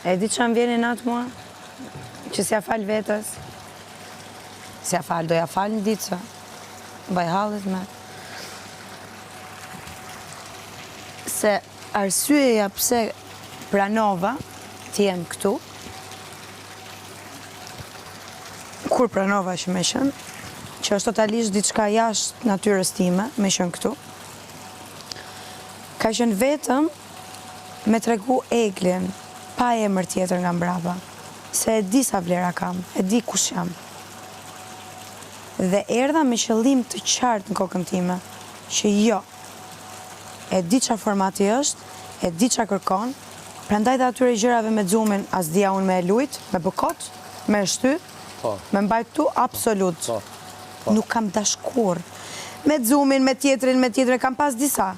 E di që më vjeni natë mua? Që s'ja falë vetës. S'ja falë, do ja falë në ditë që. Baj halët me. Se arsyeja pse pranova të jem këtu, kur pranova që me shën, që është totalisht diçka jashtë natyrës time, me shën këtu, ka qenë vetëm me tregu Eglin, pa emër tjetër nga mbrapa, se e di sa vlera kam, e di kush jam. Dhe erdha me qëllim të qartë në kokën time, që jo, e di qa formati është, e di qa kërkon, prandaj dhe atyre gjërave me Xumin, as dia unë me e lujt, me bëkot, me shty, me mbajt tu, absolut. Nuk kam dashkur. Me Xumin, me tjetrin, kam pas disa.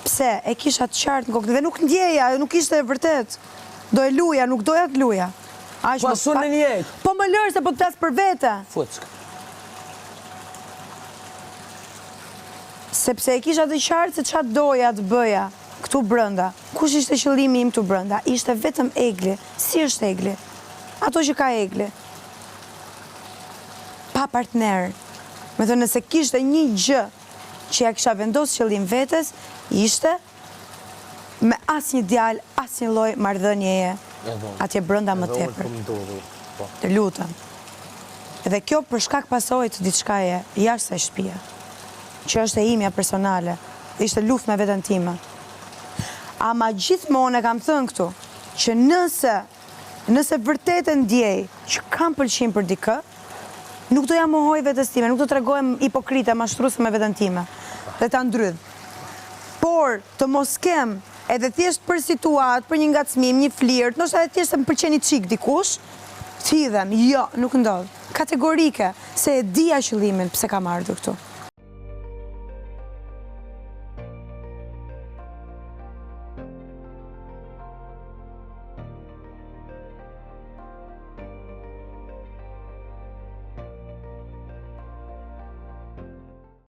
Pse, e kisha të qartë në kokën, dhe nuk ndjeja, nuk ishte e vërtet. Do e luja, nuk doja të luja. Po asun në njejtë. Po më lërë se po të tasë për vete. Fuck. Sepse e kisha të qartë se qatë doja të bëja këtu brënda. Kush ishte qëllimi im këtu brënda? Ishte vetëm Egli. Si është Egli? Ato që ka Egli. Pa partner. Me thënë nëse kishte një gjë që ja kisha vendosë qëllim vetes, ishte me asnjë djalë, asnjë lloj marrëdhënieje atje brenda më tepër. Të lutem. Edhe kjo për shkak pasojë të diçkaje jashtë e shtëpia, që është e imja personale, dhe ishte luftë me veten time. Ama gjithmonë e kam thënë këtu, që nëse vërtet e ndjej që kam pëlqim për dikë, nuk do ja mohoj vetes time, nuk do t'tregohem hipokrite, mashtruese me veten time, dhe ta ndrydh. Por të mos kem edhe thjesht për situatë, për një ngacmim, një flirt, ndoshta edhe thjesht se më pëlqen një çik dikush, thidhem, jo, nuk ndodh. Kategorike, se e dija qëllimin pse kam ardhur këtu.